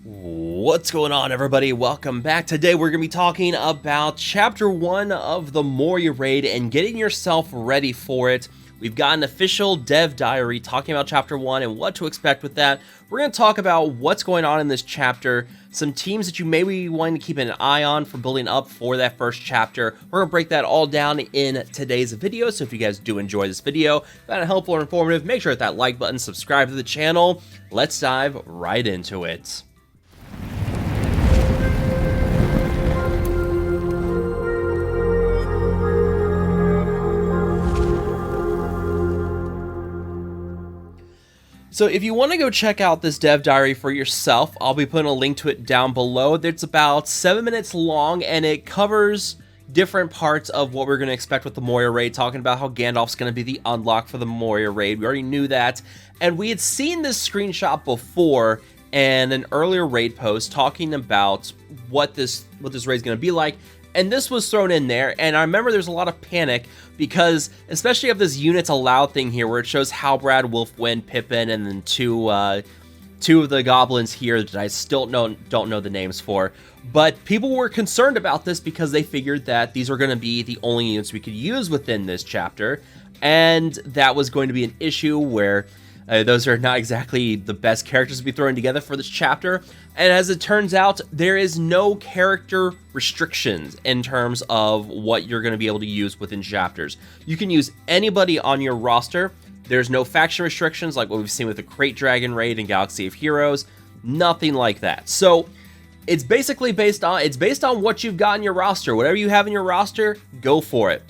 What's going on, everybody? Welcome back. Today we're going to be talking about Chapter 1 of the Moria Raid and getting yourself ready for it. We've got an official dev diary talking about Chapter 1 and what to expect with that. We're going to talk about what's going on in this chapter, some teams that you may be wanting to keep an eye on for building up for that first chapter. We're going to break that all down in today's video, so if you guys do enjoy this video, found it helpful or informative, make sure to hit that like button, subscribe to the channel. Let's dive right into it. So if you want to go check out this dev diary for yourself, I'll be putting a link to it down below. It's about 7 minutes long, and it covers different parts of what we're going to expect with the Moria Raid, talking about how Gandalf's going to be the unlock for the Moria Raid. We already knew that, and we had seen this screenshot before in an earlier raid post talking about what this raid is going to be like. And this was thrown in there, and I remember there's a lot of panic because, especially of this units allowed thing here, where it shows Halbrand, Wolfwind, Pippin, and then two of the goblins here that I still don't know the names for. But people were concerned about this because they figured that these were going to be the only units we could use within this chapter, and that was going to be an issue where those are not exactly the best characters to be thrown together for this chapter. And as it turns out, there is no character restrictions in terms of what you're going to be able to use within chapters. You can use anybody on your roster. There's no faction restrictions like what we've seen with the Crate Dragon Raid and Galaxy of Heroes. Nothing like that. So it's basically based on what you've got in your roster. Whatever you have in your roster, go for it.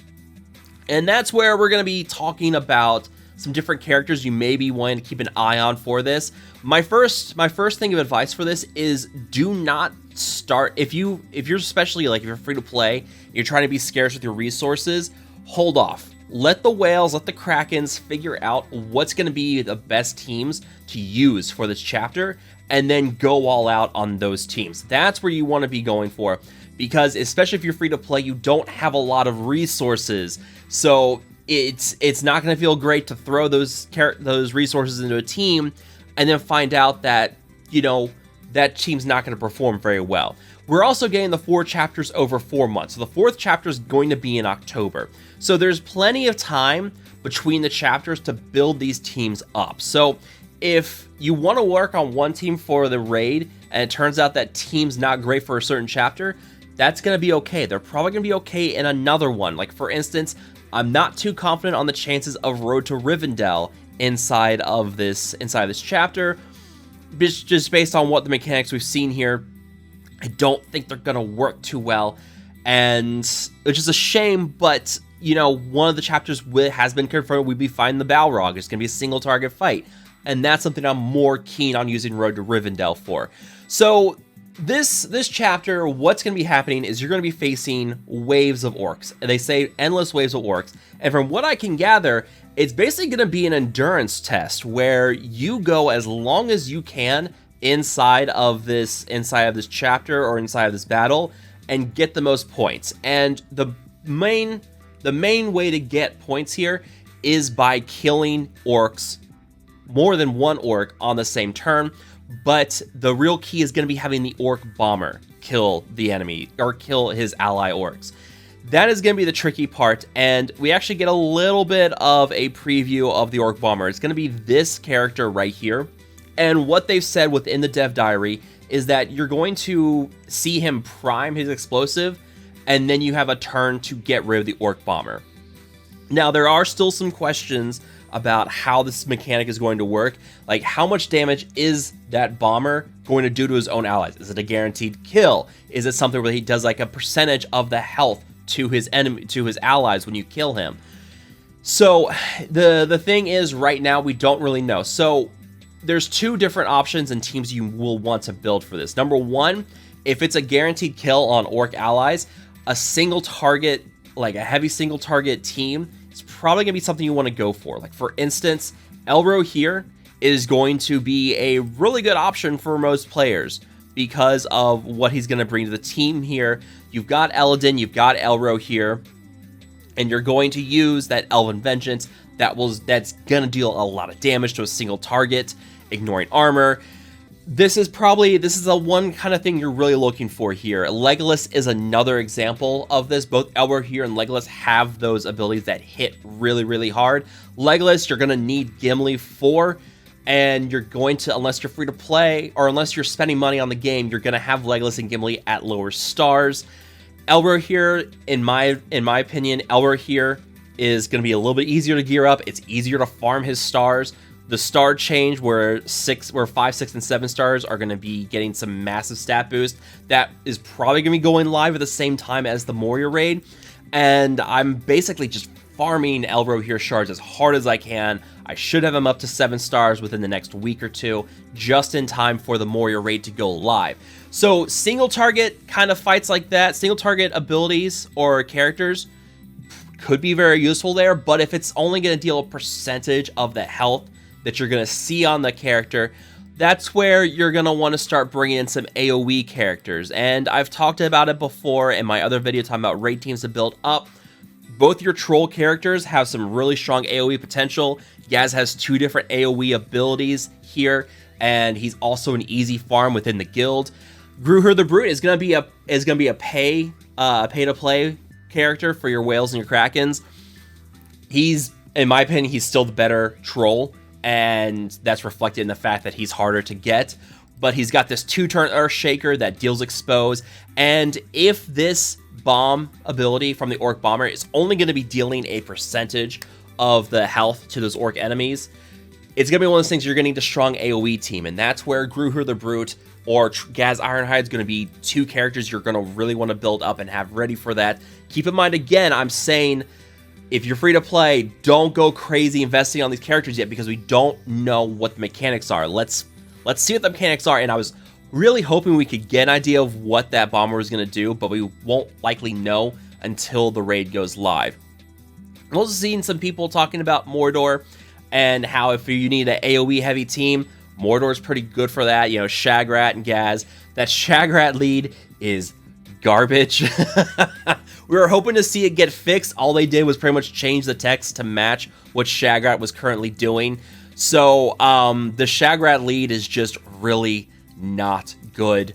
And that's where we're going to be talking about some different characters you may be wanting to keep an eye on for this. My first thing of advice for this is do not start if you're especially like if you're free to play, you're trying to be scarce with your resources, hold off. Let the whales, let the krakens figure out what's going to be the best teams to use for this chapter, and then go all out on those teams. That's where you want to be going for, because especially if you're free to play, you don't have a lot of resources. So it's not going to feel great to throw those resources into a team and then find out that, you know, that team's not going to perform very well. We're also getting the 4 chapters over 4 months. So the 4th chapter is going to be in October. So there's plenty of time between the chapters to build these teams up. So if you want to work on one team for the raid and it turns out that team's not great for a certain chapter, that's going to be okay. They're probably going to be okay in another one. Like, for instance, I'm not too confident on the chances of Road to Rivendell inside of this chapter, just based on what the mechanics we've seen here. I don't think they're gonna work too well, and which is a shame. But you know, one of the chapters has been confirmed we'd be fighting the Balrog. It's gonna be a single target fight, and that's something I'm more keen on using Road to Rivendell for. So this chapter, what's going to be happening is you're going to be facing waves of orcs. They say endless waves of orcs. And from what I can gather, it's basically going to be an endurance test where you go as long as you can inside of this chapter or inside of this battle and get the most points. And the main way to get points here is by killing orcs, more than one orc on the same turn. But the real key is going to be having the orc bomber kill the enemy or kill his ally orcs. That is going to be the tricky part, and we actually get a little bit of a preview of the orc bomber. It's going to be this character right here, and what they've said within the dev diary is that you're going to see him prime his explosive, and then you have a turn to get rid of the orc bomber. Now, there are still some questions about how this mechanic is going to work. Like, how much damage is that bomber going to do to his own allies? Is it a guaranteed kill? Is it something where he does like a percentage of the health to his enemy, to his allies when you kill him? So the thing is, right now we don't really know. So there's 2 different options and teams you will want to build for this. Number 1, if it's a guaranteed kill on orc allies, a single target, like a heavy single target team, it's probably going to be something you want to go for. Like, for instance, Elro here is going to be a really good option for most players because of what he's going to bring to the team here. You've got Eladin, you've got Elro here, and you're going to use that Elven Vengeance that's going to deal a lot of damage to a single target, ignoring armor. This is the one kind of thing you're really looking for here. Legolas is another example of this. Both Elrohir and Legolas have those abilities that hit really, really hard. Legolas, you're going to need Gimli for, and you're going to, unless you're free to play, or unless you're spending money on the game, you're going to have Legolas and Gimli at lower stars. Elrohir, in my opinion, Elrohir is going to be a little bit easier to gear up. It's easier to farm his stars. The star change where 5, 6, and 7 stars are going to be getting some massive stat boost. That is probably going to be going live at the same time as the Moria Raid. And I'm basically just farming Elrohir shards as hard as I can. I should have him up to 7 stars within the next week or two, just in time for the Moria Raid to go live. So single target kind of fights like that, single target abilities or characters could be very useful there, but if it's only going to deal a percentage of the health that you're going to see on the character, that's where you're going to want to start bringing in some AoE characters. And I've talked about it before in my other video talking about raid teams to build up. Both your troll characters have some really strong AoE potential. Gaz has 2 different AoE abilities here, and he's also an easy farm within the guild. Gruhur the Brute is going to be a pay to play character for your whales and your krakens. He's, in my opinion, he's still the better troll, and that's reflected in the fact that he's harder to get. But he's got this 2-turn Earth Shaker that deals expose, and if this bomb ability from the Orc Bomber is only going to be dealing a percentage of the health to those Orc enemies, it's going to be one of those things you're going to need a strong AoE team, and that's where Gruhur the Brute or Gaz Ironhide is going to be 2 characters you're going to really want to build up and have ready for that. Keep in mind, again, I'm saying if you're free to play, don't go crazy investing on these characters yet because we don't know what the mechanics are. Let's see what the mechanics are, and I was really hoping we could get an idea of what that bomber was going to do, but we won't likely know until the raid goes live. I'm also seeing some people talking about Mordor and how if you need an AoE heavy team, Mordor's pretty good for that. You know, Shagrat and Gaz. That Shagrat lead is garbage. We were hoping to see it get fixed. All they did was pretty much change the text to match what Shagrat was currently doing. So the Shagrat lead is just really not good.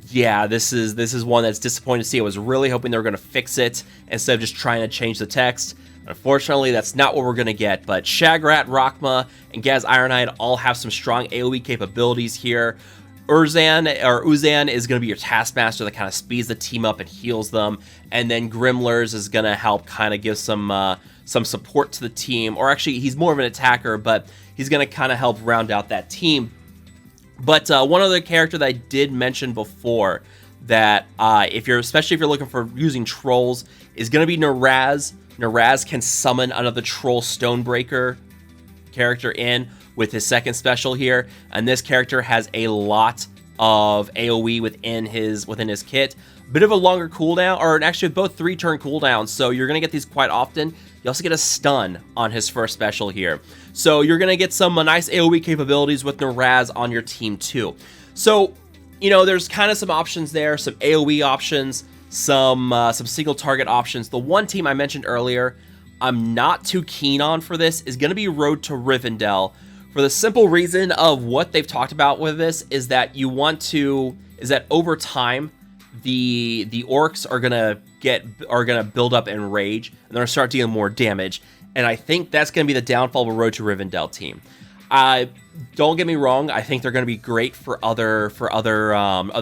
Yeah, this is one that's disappointing to see. I was really hoping they were going to fix it instead of just trying to change the text. Unfortunately, that's not what we're going to get, but Shagrat, Rakhma, and Gaz Ironhide all have some strong AoE capabilities here. Uzan is going to be your Taskmaster that kind of speeds the team up and heals them, and then Grimlers is going to help kind of give some support to the team, or actually, he's more of an attacker, but he's going to kind of help round out that team. But one other character that I did mention before that especially if you're looking for using trolls, is going to be Naraz. Naraz can summon another Troll Stonebreaker character in with his second special here, and this character has a lot of AoE within his kit. Bit of a longer cooldown, or actually both 3-turn cooldowns, so you're going to get these quite often. You also get a stun on his first special here. So you're going to get some nice AoE capabilities with Naraz on your team too. So, you know, there's kind of some options there, some AoE options, some single target options. The one team I mentioned earlier I'm not too keen on for this is going to be Road to Rivendell, for the simple reason of what they've talked about with this is that over time the orcs are gonna build up in rage and they're gonna start dealing more damage, and I think that's gonna be the downfall of a Road to Rivendell team. Don't get me wrong, I think they're gonna be great for other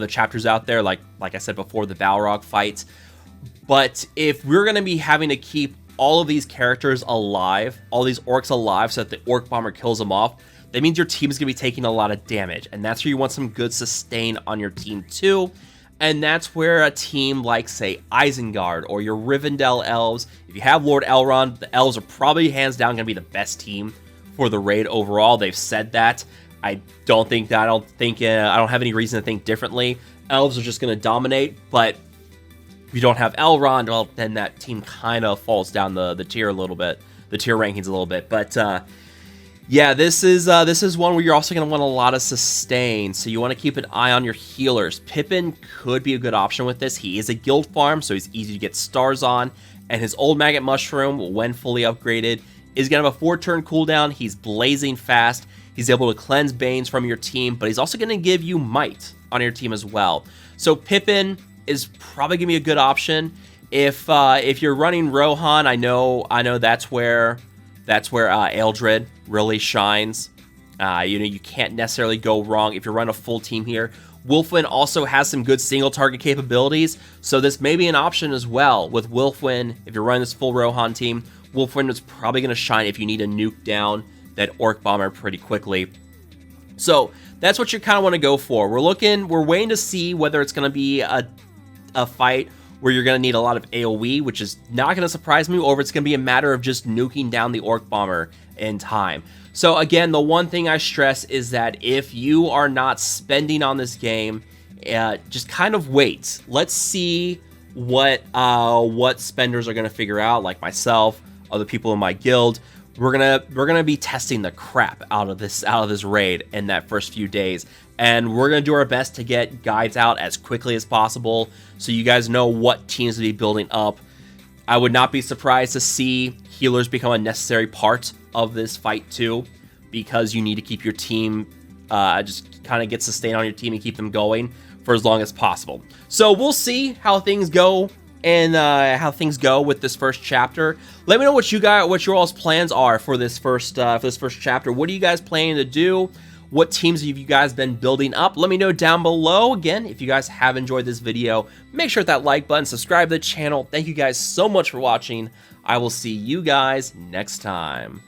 chapters out there, like I said before, the Balrog fight. But if we're gonna be having to keep all of these characters alive, all these orcs alive, so that the orc bomber kills them off, that means your team is going to be taking a lot of damage, and that's where you want some good sustain on your team too. And that's where a team like, say, Isengard or your Rivendell elves, if you have Lord Elrond, the elves are probably hands down going to be the best team for the raid overall. They've said that. I don't have any reason to think differently. Elves are just going to dominate, but if you don't have Elrond, well, then that team kind of falls down the tier a little bit, the tier rankings a little bit. But yeah, this is one where you're also going to want a lot of sustain, so you want to keep an eye on your healers. Pippin could be a good option with this. He is a guild farm, so he's easy to get stars on, and his old maggot mushroom, when fully upgraded, is going to have a 4-turn cooldown. He's blazing fast. He's able to cleanse Banes from your team, but he's also going to give you might on your team as well. So Pippin is probably going to be a good option. If you're running Rohan, I know that's where Eldred really shines. You can't necessarily go wrong if you run a full team here. Wolfwin also has some good single target capabilities, so this may be an option as well with Wolfwin. If you're running this full Rohan team, Wolfwin is probably going to shine if you need to nuke down that Orc Bomber pretty quickly. So that's what you kind of want to go for. We're waiting to see whether it's going to be a fight where you're going to need a lot of AoE, which is not going to surprise me, or if it's going to be a matter of just nuking down the Orc Bomber in time. So again, the one thing I stress is that if you are not spending on this game, just kind of wait. Let's see what spenders are going to figure out, like myself, other people in my guild. We're gonna be testing the crap out of this raid in that first few days, and we're gonna do our best to get guides out as quickly as possible, so you guys know what teams to be building up. I would not be surprised to see healers become a necessary part of this fight too, because you need to keep your team just kind of get sustained on your team and keep them going for as long as possible. So we'll see how things go. And how things go with this first chapter. Let me know what your all's plans are for this first chapter. What are you guys planning to do? What teams have you guys been building up? Let me know down below. Again, if you guys have enjoyed this video, make sure to hit that like button, subscribe to the channel. Thank you guys so much for watching. I will see you guys next time.